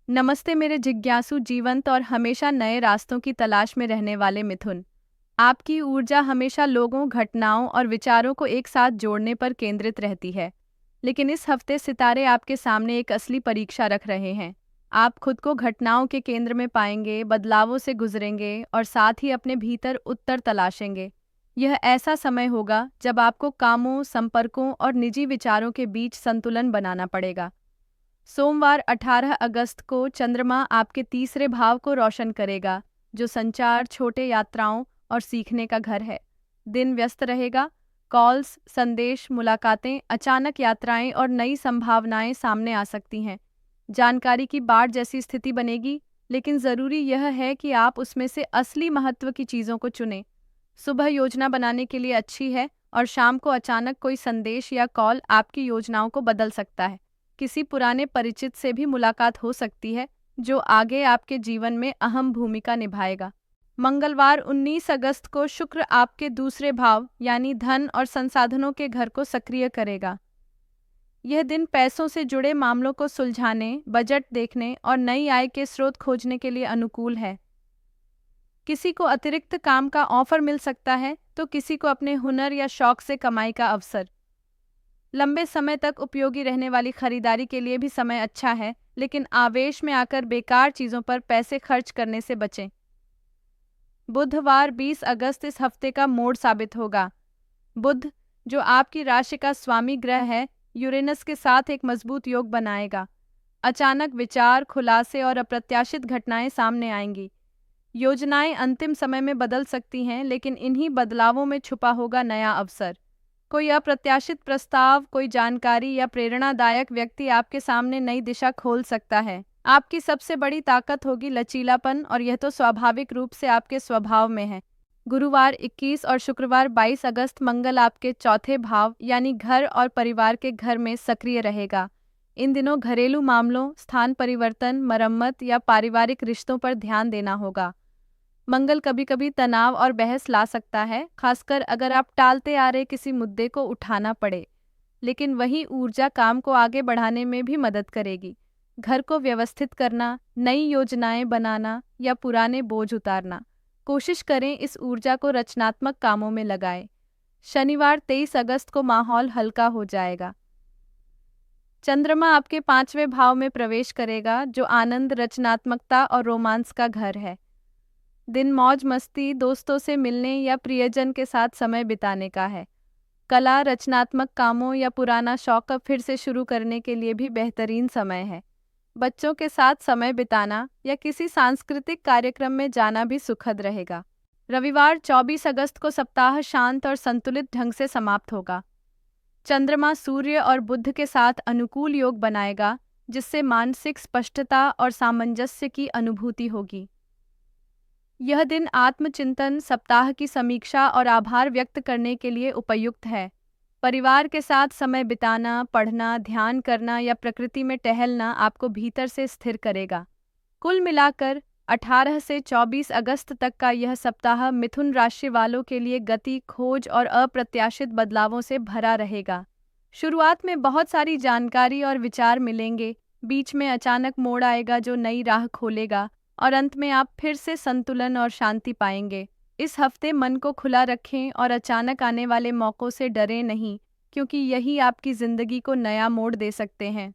नमस्ते मेरे जिज्ञासु जीवंत और हमेशा नए रास्तों की तलाश में रहने वाले मिथुन। आपकी ऊर्जा हमेशा लोगों, घटनाओं और विचारों को एक साथ जोड़ने पर केंद्रित रहती है। लेकिन इस हफ्ते सितारे आपके सामने एक असली परीक्षा रख रहे हैं। आप खुद को घटनाओं के केंद्र में पाएंगे, बदलावों से गुजरेंगे और साथ ही अपने भीतर उत्तर तलाशेंगे। यह ऐसा समय होगा जब आपको कामों, संपर्कों और निजी विचारों के बीच संतुलन बनाना पड़ेगा। सोमवार 18 अगस्त को चंद्रमा आपके तीसरे भाव को रोशन करेगा, जो संचार, छोटे यात्राओं और सीखने का घर है। दिन व्यस्त रहेगा। कॉल्स, संदेश, मुलाकातें, अचानक यात्राएं और नई संभावनाएं सामने आ सकती हैं। जानकारी की बाढ़ जैसी स्थिति बनेगी, लेकिन ज़रूरी यह है कि आप उसमें से असली महत्व की चीज़ों को चुनें। सुबह योजना बनाने के लिए अच्छी है और शाम को अचानक कोई संदेश या कॉल आपकी योजनाओं को बदल सकता है। किसी पुराने परिचित से भी मुलाकात हो सकती है, जो आगे आपके जीवन में अहम भूमिका निभाएगा। मंगलवार 19 अगस्त को शुक्र आपके दूसरे भाव यानी धन और संसाधनों के घर को सक्रिय करेगा। यह दिन पैसों से जुड़े मामलों को सुलझाने, बजट देखने और नई आय के स्रोत खोजने के लिए अनुकूल है। किसी को अतिरिक्त काम का ऑफर मिल सकता है, तो किसी को अपने हुनर या शौक से कमाई का अवसर। लंबे समय तक उपयोगी रहने वाली खरीदारी के लिए भी समय अच्छा है, लेकिन आवेश में आकर बेकार चीज़ों पर पैसे खर्च करने से बचें। बुधवार 20 अगस्त इस हफ्ते का मोड़ साबित होगा। बुध, जो आपकी राशि का स्वामी ग्रह है, यूरेनस के साथ एक मजबूत योग बनाएगा। अचानक विचार, खुलासे और अप्रत्याशित घटनाएं सामने आएंगी। योजनाएं अंतिम समय में बदल सकती हैं, लेकिन इन्हीं बदलावों में छुपा होगा नया अवसर। कोई अप्रत्याशित प्रस्ताव, कोई जानकारी या प्रेरणादायक व्यक्ति आपके सामने नई दिशा खोल सकता है। आपकी सबसे बड़ी ताकत होगी लचीलापन, और यह तो स्वाभाविक रूप से आपके स्वभाव में है। गुरुवार 21 और शुक्रवार 22 अगस्त मंगल आपके चौथे भाव यानी घर और परिवार के घर में सक्रिय रहेगा। इन दिनों घरेलू मामलों, स्थान परिवर्तन, मरम्मत या पारिवारिक रिश्तों पर ध्यान देना होगा। मंगल कभी कभी तनाव और बहस ला सकता है, खासकर अगर आप टालते आ रहे किसी मुद्दे को उठाना पड़े। लेकिन वही ऊर्जा काम को आगे बढ़ाने में भी मदद करेगी। घर को व्यवस्थित करना, नई योजनाएं बनाना या पुराने बोझ उतारना। कोशिश करें इस ऊर्जा को रचनात्मक कामों में लगाएं। शनिवार 23 अगस्त को माहौल हल्का हो जाएगा। चंद्रमा आपके 5वें भाव में प्रवेश करेगा, जो आनंद, रचनात्मकता और रोमांस का घर है। दिन मौज मस्ती, दोस्तों से मिलने या प्रियजन के साथ समय बिताने का है। कला, रचनात्मक कामों या पुराना शौक फिर से शुरू करने के लिए भी बेहतरीन समय है। बच्चों के साथ समय बिताना या किसी सांस्कृतिक कार्यक्रम में जाना भी सुखद रहेगा। रविवार 24 अगस्त को सप्ताह शांत और संतुलित ढंग से समाप्त होगा। चंद्रमा सूर्य और बुध के साथ अनुकूल योग बनाएगा, जिससे मानसिक स्पष्टता और सामंजस्य की अनुभूति होगी। यह दिन आत्मचिंतन, सप्ताह की समीक्षा और आभार व्यक्त करने के लिए उपयुक्त है। परिवार के साथ समय बिताना, पढ़ना, ध्यान करना या प्रकृति में टहलना आपको भीतर से स्थिर करेगा। कुल मिलाकर 18 से 24 अगस्त तक का यह सप्ताह मिथुन राशि वालों के लिए गति, खोज और अप्रत्याशित बदलावों से भरा रहेगा। शुरुआत में बहुत सारी जानकारी और विचार मिलेंगे, बीच में अचानक मोड़ आएगा जो नई राह खोलेगा, और अंत में आप फिर से संतुलन और शांति पाएंगे। इस हफ्ते मन को खुला रखें और अचानक आने वाले मौक़ों से डरें नहीं, क्योंकि यही आपकी ज़िंदगी को नया मोड़ दे सकते हैं।